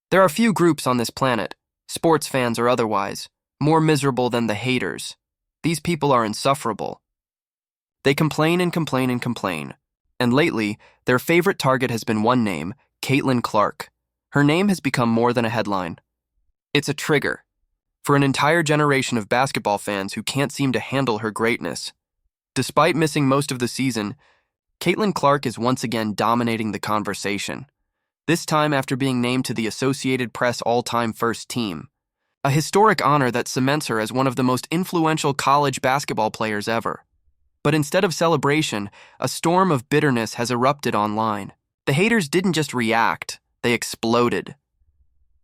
There are few groups on this planet, sports fans or otherwise, more miserable than the haters. These people are insufferable. They complain and complain and complain. And lately, their favorite target has been one name, Caitlin Clark. Her name has become more than a headline. It's a trigger for an entire generation of basketball fans who can't seem to handle her greatness. Despite missing most of the season, Caitlin Clark is once again dominating the conversation, this time after being named to the Associated Press all-time first team, a historic honor that cements her as one of the most influential college basketball players ever. But instead of celebration, a storm of bitterness has erupted online. The haters didn't just react, they exploded.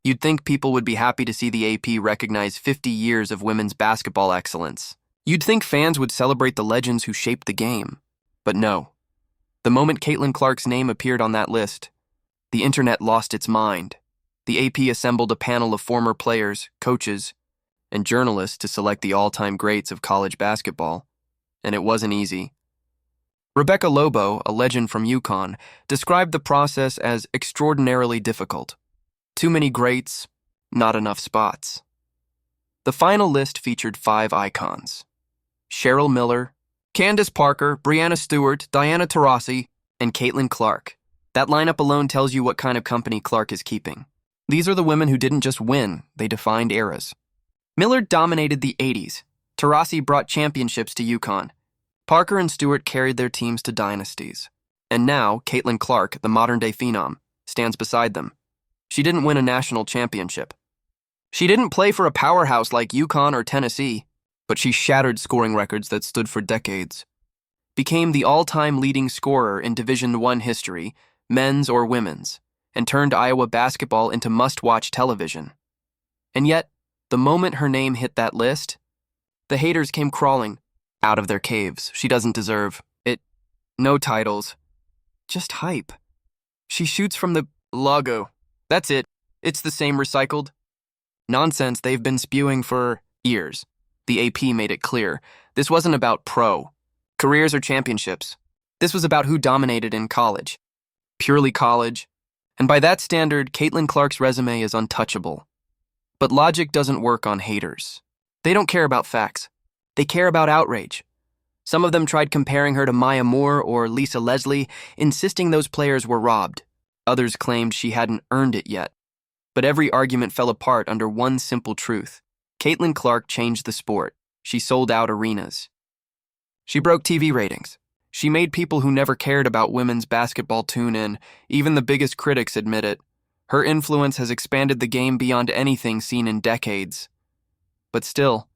You'd think people would be happy to see the AP recognize 50 years of women's basketball excellence. You'd think fans would celebrate the legends who shaped the game. But no. The moment Caitlin Clark's name appeared on that list, the internet lost its mind. The AP assembled a panel of former players, coaches, and journalists to select the all-time greats of college basketball. And it wasn't easy. Rebecca Lobo, a legend from UConn, described the process as extraordinarily difficult. Too many greats, not enough spots. The final list featured 5 icons: Cheryl Miller, Candace Parker, Breanna Stewart, Diana Taurasi, and Caitlin Clark. That lineup alone tells you what kind of company Clark is keeping. These are the women who didn't just win, they defined eras. Miller dominated the 80s. Taurasi brought championships to UConn. Parker and Stewart carried their teams to dynasties. And now, Caitlin Clark, the modern-day phenom, stands beside them. She didn't win a national championship. She didn't play for a powerhouse like UConn or Tennessee, but she shattered scoring records that stood for decades. Became the all-time leading scorer in Division I history, men's or women's, and turned Iowa basketball into must-watch television. And yet, the moment her name hit that list, the haters came crawling out of their caves. She doesn't deserve it. No titles. Just hype. She shoots from the logo. That's it. It's the same recycled nonsense they've been spewing for years. The AP made it clear. This wasn't about careers or championships. This was about who dominated in college. Purely college. And by that standard, Caitlin Clark's resume is untouchable. But logic doesn't work on haters. They don't care about facts. They care about outrage. Some of them tried comparing her to Maya Moore or Lisa Leslie, insisting those players were robbed. Others claimed she hadn't earned it yet. But every argument fell apart under one simple truth. Caitlin Clark changed the sport. She sold out arenas. She broke TV ratings. She made people who never cared about women's basketball tune in. Even the biggest critics admit it. Her influence has expanded the game beyond anything seen in decades. But still,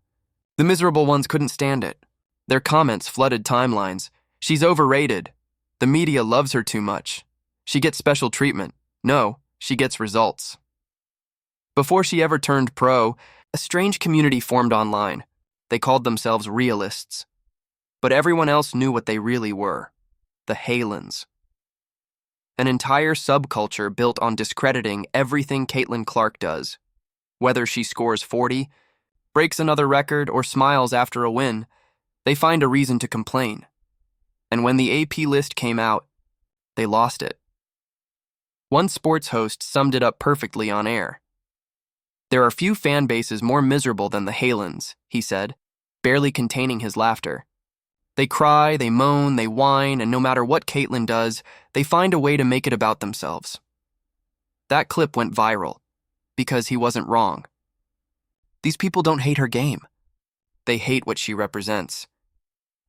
the miserable ones couldn't stand it. Their comments flooded timelines. She's overrated. The media loves her too much. She gets special treatment. No, she gets results. Before she ever turned pro, a strange community formed online. They called themselves realists. But everyone else knew what they really were. The Halens. An entire subculture built on discrediting everything Caitlin Clark does. Whether she scores 40, breaks another record, or smiles after a win, they find a reason to complain. And when the AP list came out, they lost it. One sports host summed it up perfectly on air. "There are few fan bases more miserable than the Halens," he said, barely containing his laughter. "They cry, they moan, they whine, and no matter what Caitlin does, they find a way to make it about themselves." That clip went viral, because he wasn't wrong. These people don't hate her game. They hate what she represents.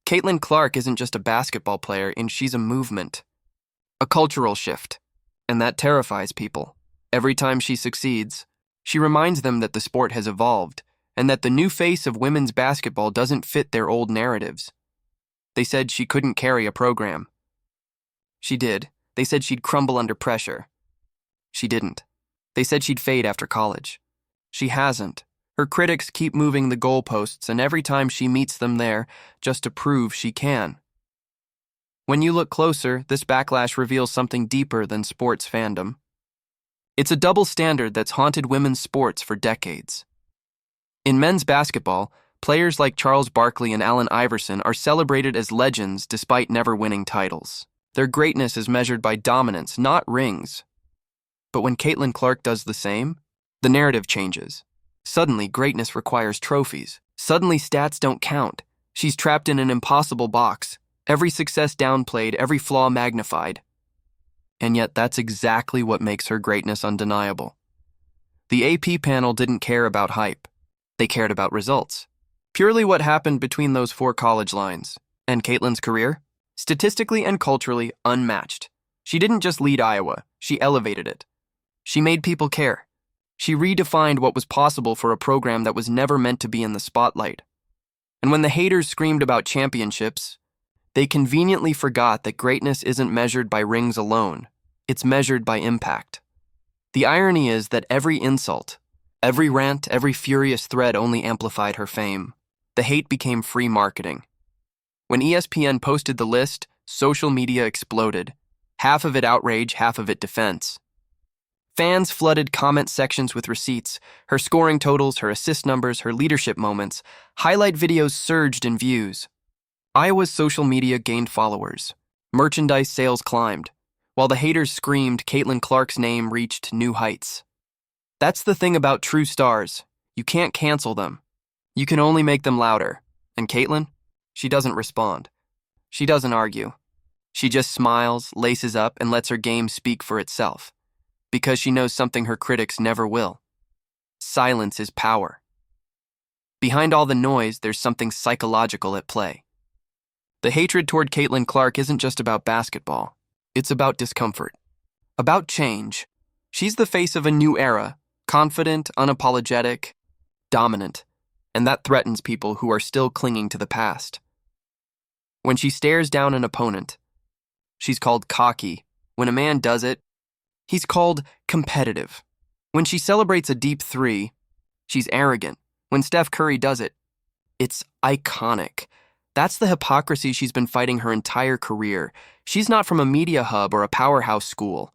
Caitlin Clark isn't just a basketball player, and she's a movement. A cultural shift. And that terrifies people. Every time she succeeds, she reminds them that the sport has evolved, and that the new face of women's basketball doesn't fit their old narratives. They said she couldn't carry a program. She did. They said she'd crumble under pressure. She didn't. They said she'd fade after college. She hasn't. Her critics keep moving the goalposts, and every time she meets them there, just to prove she can. When you look closer, this backlash reveals something deeper than sports fandom. It's a double standard that's haunted women's sports for decades. In men's basketball, players like Charles Barkley and Allen Iverson are celebrated as legends despite never winning titles. Their greatness is measured by dominance, not rings. But when Caitlin Clark does the same, the narrative changes. Suddenly, greatness requires trophies. Suddenly, stats don't count. She's trapped in an impossible box. Every success downplayed, every flaw magnified. And yet, that's exactly what makes her greatness undeniable. The AP panel didn't care about hype. They cared about results. Purely what happened between those 4 college lines. And Caitlin's career? Statistically and culturally unmatched. She didn't just lead Iowa, she elevated it. She made people care. She redefined what was possible for a program that was never meant to be in the spotlight. And when the haters screamed about championships, they conveniently forgot that greatness isn't measured by rings alone. It's measured by impact. The irony is that every insult, every rant, every furious thread only amplified her fame. The hate became free marketing. When ESPN posted the list, social media exploded. Half of it outrage, half of it defense. Fans flooded comment sections with receipts, her scoring totals, her assist numbers, her leadership moments. Highlight videos surged in views. Iowa's social media gained followers. Merchandise sales climbed. While the haters screamed, Caitlin Clark's name reached new heights. That's the thing about true stars. You can't cancel them. You can only make them louder. And Caitlin? She doesn't respond. She doesn't argue. She just smiles, laces up, and lets her game speak for itself. Because she knows something her critics never will. Silence is power. Behind all the noise, there's something psychological at play. The hatred toward Caitlin Clark isn't just about basketball. It's about discomfort. About change. She's the face of a new era, confident, unapologetic, dominant, and that threatens people who are still clinging to the past. When she stares down an opponent, she's called cocky. When a man does it, he's called competitive. When she celebrates a deep 3, she's arrogant. When Steph Curry does it, it's iconic. That's the hypocrisy she's been fighting her entire career. She's not from a media hub or a powerhouse school.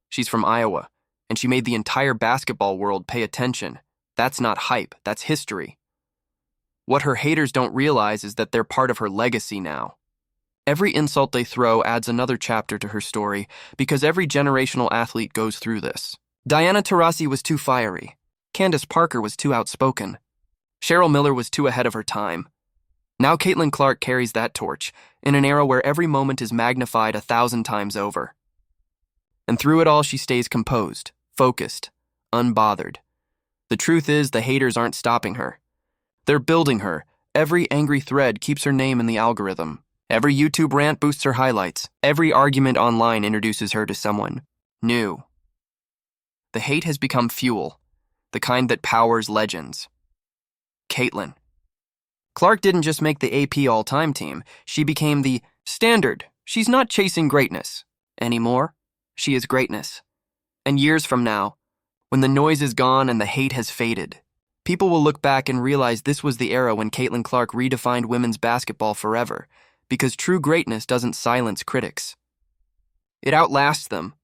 She's from Iowa, and she made the entire basketball world pay attention. That's not hype, that's history. What her haters don't realize is that they're part of her legacy now. Every insult they throw adds another chapter to her story, because every generational athlete goes through this. Diana Taurasi was too fiery. Candace Parker was too outspoken. Cheryl Miller was too ahead of her time. Now Caitlin Clark carries that torch, in an era where every moment is magnified 1,000 times over. And through it all, she stays composed, focused, unbothered. The truth is, the haters aren't stopping her. They're building her. Every angry thread keeps her name in the algorithm. Every YouTube rant boosts her highlights. Every argument online introduces her to someone new. The hate has become fuel, the kind that powers legends. Caitlin Clark didn't just make the AP all-time team. She became the standard. She's not chasing greatness anymore. She is greatness. And years from now, when the noise is gone and the hate has faded, people will look back and realize this was the era when Caitlin Clark redefined women's basketball forever, because true greatness doesn't silence critics. It outlasts them.